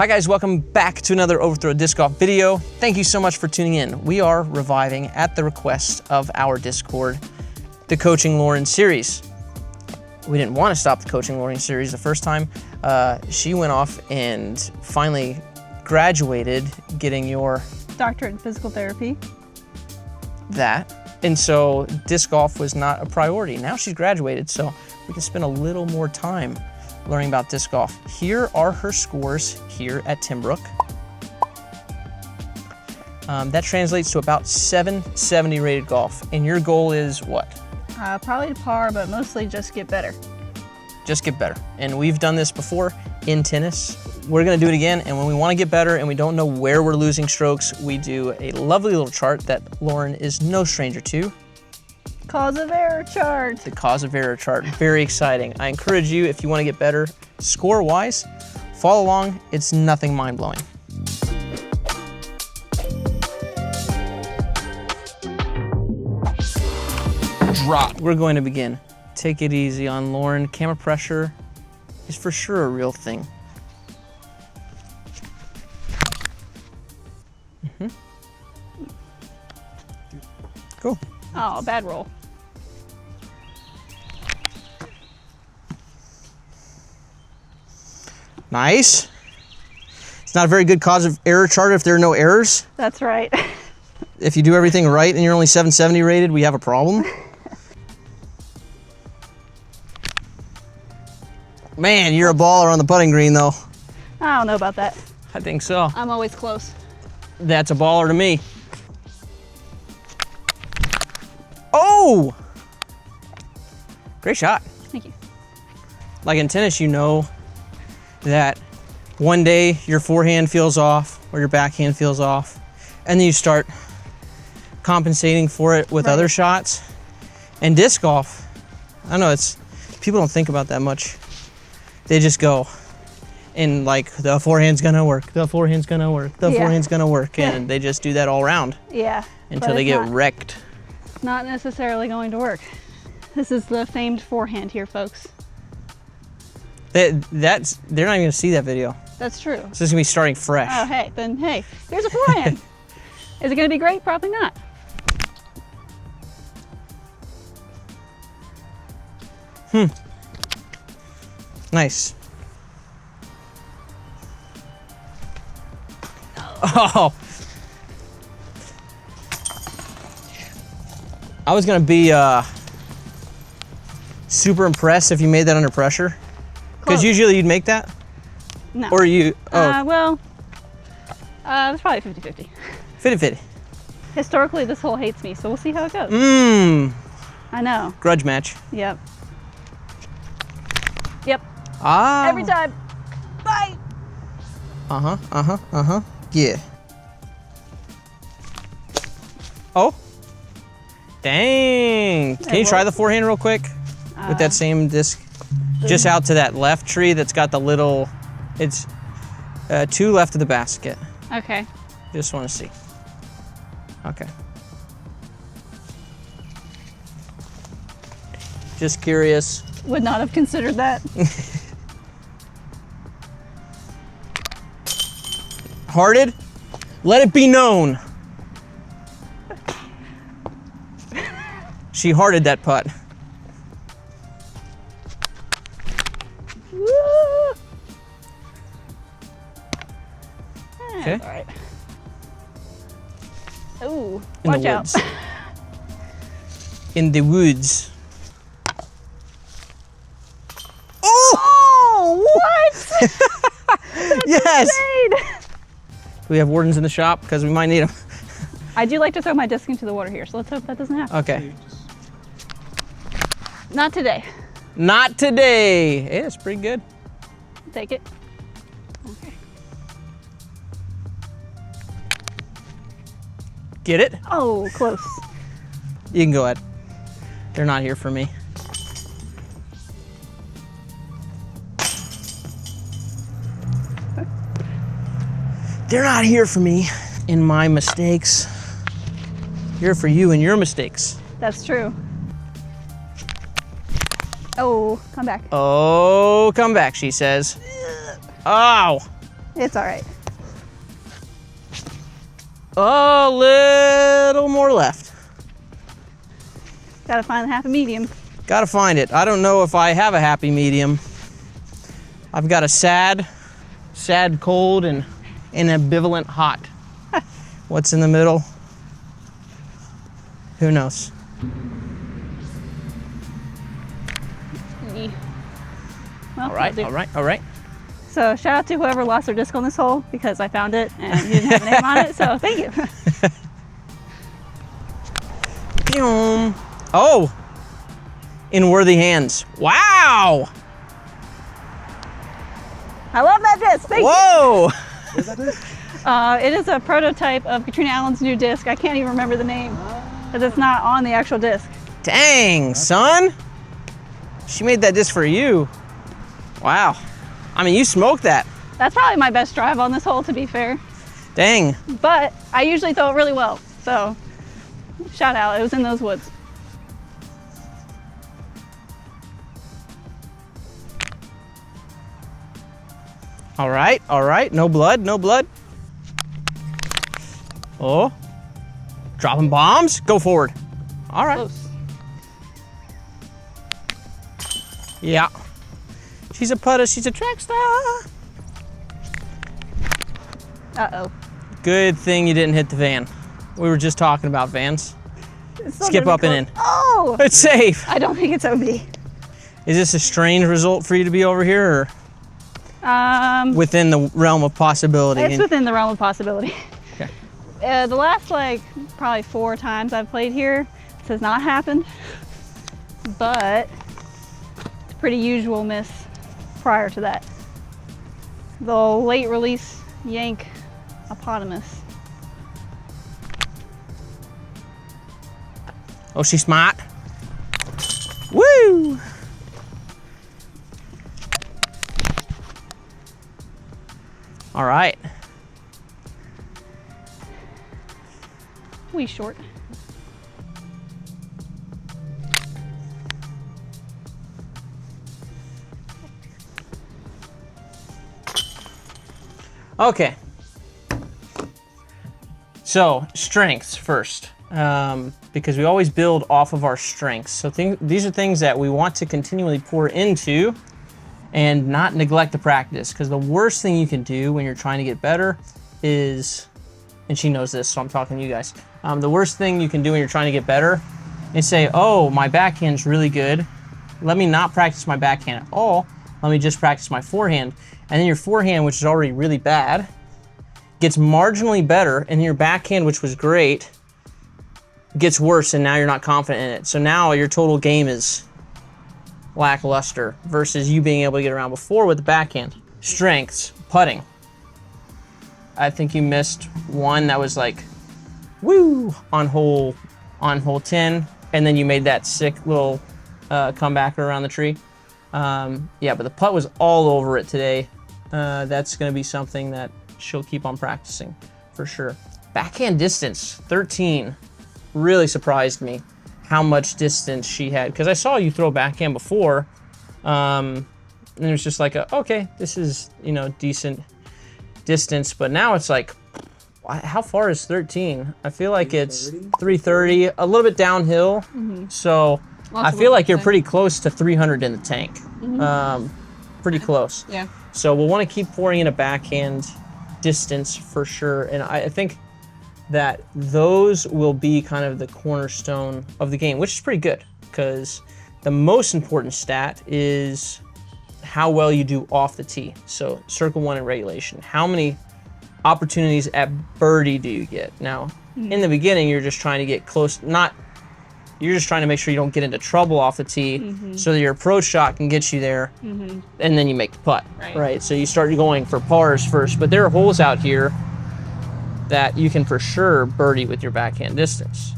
Hi guys, welcome back to another Overthrow Disc Golf video. Thank you so much for tuning in. We are reviving, at the request of our Discord, the Coaching Lauren series. We didn't want to stop the Coaching Lauren series the first time. She went off and finally graduated, getting your doctorate in physical therapy. That. And so disc golf was not a priority. Now she's graduated, so we can spend a little more time learning about disc golf. Here are her scores here at Timbrook. That translates to about 770 rated golf. And your goal is what? Probably par, but mostly just get better. Just get better. And we've done this before in tennis. We're gonna do it again, and when we wanna get better and we don't know where we're losing strokes, we do a lovely little chart that Lauren is no stranger to. Cause of error chart. The cause of error chart, very exciting. I encourage you, if you wanna get better score-wise, follow along, it's nothing mind-blowing. Drop. We're going to begin. Take it easy on Lauren. Camera pressure is for sure a real thing. Cool. Oh, bad roll. Nice. It's not a very good cause of error chart if there are no errors. That's right. If you do everything right and you're only 770 rated, we have a problem. Man, you're a baller on the putting green though. I don't know about that. I think so. I'm always close. That's a baller to me. Oh! Great shot. Thank you. Like in tennis, you know that one day your forehand feels off or your backhand feels off, and then you start compensating for it with other shots. And disc golf, I don't know, people don't think about that much. They just go and like, the forehand's gonna work, the forehand's gonna work, the forehand's gonna work, and they just do that all around. Yeah. Until they get wrecked. Not necessarily going to work. This is the famed forehand here, folks. They're not even gonna see that video. That's true. So this is gonna be starting fresh. Oh, hey, then hey, here's a forehand. Is it gonna be great? Probably not. Nice. Oh. I was gonna be super impressed if you made that under pressure. Because usually you'd make that? No. Or you, well, it's probably 50-50. 50-50. Historically, this hole hates me, so we'll see how it goes. I know. Grudge match. Yep. Yep. Ah. Every time. Bye. Yeah. Oh. Dang. Can you try the forehand real quick? With that same disc? Just out to that left tree that's got the little, it's 2 left of the basket. Okay. Just want to see. Okay. Just curious. Would not have considered that. Hearted? Let it be known. She hearted that putt. Woo! Okay. All right. Ooh, In watch the out. woods. In the woods. Oh, what? Yes. Insane. Do we have wardens in the shop? Because we might need them. I do like to throw my disc into the water here, so let's hope that doesn't happen. Okay. Not today. Not today. Hey, that's pretty good. Take it. Okay. Get it? Oh, close. You can go ahead. They're not here for me. They're not here for me in my mistakes. Here for you and your mistakes. That's true. Oh, come back. Oh, come back, she says. Oh. It's all right. A little more left. Gotta find the happy medium. Gotta find it. I don't know if I have a happy medium. I've got a sad cold, and an ambivalent hot. What's in the middle? Who knows? Well, All right, that'll do. all right, all right. So shout out to whoever lost their disc on this hole, because I found it and you didn't have a name on it, so thank you. Boom. Oh, in worthy hands. Wow. I love that disc, thank Whoa. What's that disc? you. It is a prototype of Katrina Allen's new disc. I can't even remember the name, because it's not on the actual disc. Dang, son. She made that disc for you. Wow. I mean, you smoked that. That's probably my best drive on this hole, to be fair. Dang. But I usually throw it really well, so shout out, it was in those woods. All right. No blood, no blood. Oh, dropping bombs. Go forward. All right. Close. Yeah. She's a putter. She's a track star. Uh-oh. Good thing you didn't hit the van. We were just talking about vans. It's still Skip gonna up be and close. in. Oh! It's safe. I don't think it's OB. Is this a strange result for you to be over here, or within the realm of possibility? It's within the realm of possibility. Okay. The last, like, probably 4 times I've played here, this has not happened, but it's a pretty usual miss prior to that. The late release yank eponymous. Oh, she's smart. Woo! All right. We short. Okay. So, strengths first, because we always build off of our strengths. So these are things that we want to continually pour into and not neglect to practice, because the worst thing you can do when you're trying to get better is, and she knows this, so I'm talking to you guys, the worst thing you can do when you're trying to get better is say, oh, my backhand's really good. Let me not practice my backhand at all. Let me just practice my forehand. And then your forehand, which is already really bad, gets marginally better, and then your backhand, which was great, gets worse, and now you're not confident in it. So now your total game is lackluster versus you being able to get around before with the backhand. Strengths, putting. I think you missed one that was like, woo, on hole 10, and then you made that sick little comebacker around the tree. Yeah, but the putt was all over it today. That's going to be something that she'll keep on practicing for sure. Backhand distance, 13. Really surprised me how much distance she had, because I saw you throw backhand before, and it was just like, okay, this is, decent distance, but now it's like, how far is 13? I feel like it's 330, a little bit downhill, so I feel like you're pretty close to 300 in the tank. Pretty close. Yeah. So we'll want to keep pouring in a backhand distance for sure, and I think that those will be kind of the cornerstone of the game, which is pretty good, because the most important stat is how well you do off the tee. So circle 1 in regulation. How many opportunities at birdie do you get? Now, in the beginning, you're just trying to get close, you're just trying to make sure you don't get into trouble off the tee, so that your approach shot can get you there, and then you make the putt, right? So you start going for pars first, but there are holes out here that you can for sure birdie with your backhand distance.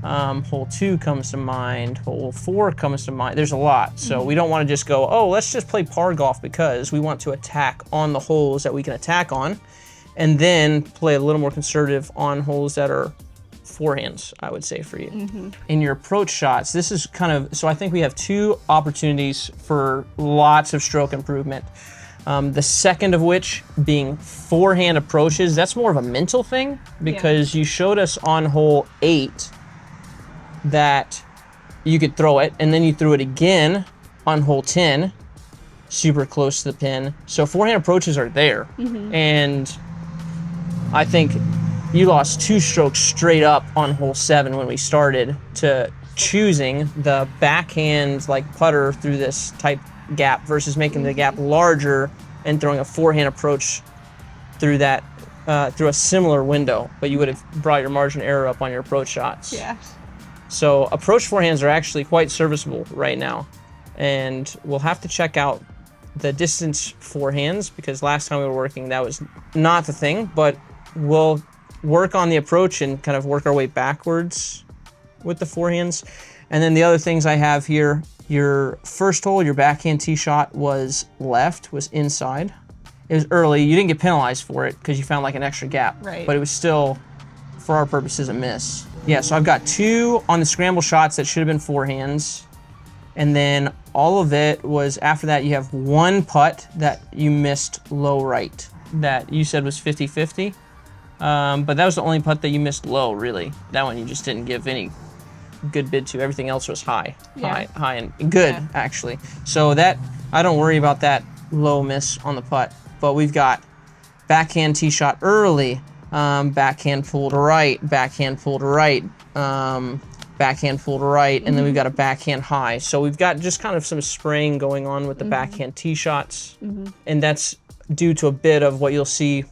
Hole 2 comes to mind, hole 4 comes to mind. There's a lot, so we don't want to just go, oh, let's just play par golf, because we want to attack on the holes that we can attack on, and then play a little more conservative on holes that are forehands, I would say, for you. In your approach shots, this is kind of, so I think we have 2 opportunities for lots of stroke improvement. The second of which being forehand approaches. That's more of a mental thing because you showed us on hole 8 that you could throw it, and then you threw it again on hole 10, super close to the pin. So forehand approaches are there. And I think you lost 2 strokes straight up on hole 7 when we started to choosing the backhand like putter through this type gap versus making the gap larger and throwing a forehand approach through that through a similar window, but you would have brought your margin of error up on your approach shots. Yeah. So approach forehands are actually quite serviceable right now, and we'll have to check out the distance forehands because last time we were working that was not the thing, but we'll work on the approach and kind of work our way backwards with the forehands. And then the other things I have here, your first hole, your backhand tee shot was left, was inside. It was early. You didn't get penalized for it because you found like an extra gap, but it was still, for our purposes, a miss. Yeah, so I've got 2 on the scramble shots that should have been forehands. And then all of it was, after that, you have 1 putt that you missed low right that you said was 50-50. But that was the only putt that you missed low, really. That one you just didn't give any good bid to. Everything else was high and good, actually. So that, I don't worry about that low miss on the putt. But we've got backhand tee shot early, backhand pulled right, backhand pulled right, backhand pulled right, and then we've got a backhand high. So we've got just kind of some spraying going on with the backhand tee shots, and that's due to a bit of what you'll see.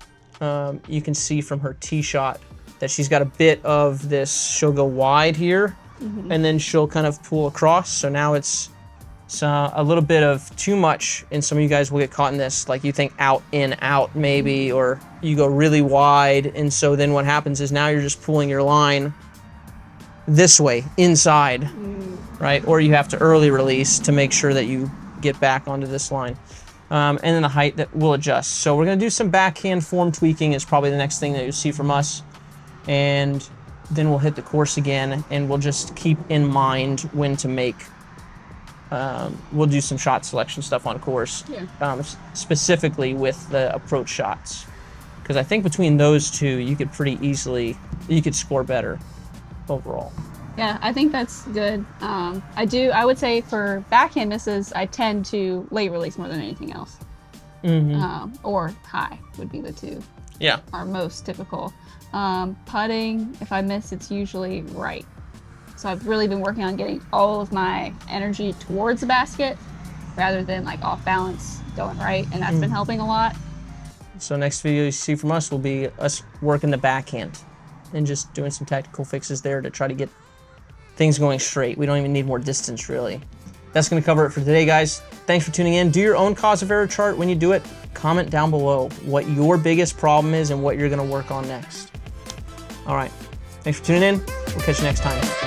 You can see from her tee shot that she's got a bit of this. She'll go wide here, and then she'll kind of pull across. So now it's a little bit of too much, and some of you guys will get caught in this, like you think out, in, out maybe, or you go really wide, and so then what happens is now you're just pulling your line this way, inside, right? Or you have to early release to make sure that you get back onto this line. And then the height that will adjust. So we're gonna do some backhand form tweaking is probably the next thing that you'll see from us. And then we'll hit the course again, and we'll just keep in mind when to make, we'll do some shot selection stuff on course, specifically with the approach shots. Because I think between those 2, you could pretty easily, you could score better overall. Yeah, I think that's good. I would say for backhand misses, I tend to late release more than anything else. Or high would be the 2. Yeah. Are most typical. Putting, if I miss, it's usually right. So I've really been working on getting all of my energy towards the basket rather than like off balance going right, and that's been helping a lot. So next video you see from us will be us working the backhand and just doing some tactical fixes there to try to get things going straight. We don't even need more distance, really. That's going to cover it for today, guys. Thanks for tuning in. Do your own cause of error chart when you do it. Comment down below what your biggest problem is and what you're going to work on next. All right. Thanks for tuning in. We'll catch you next time.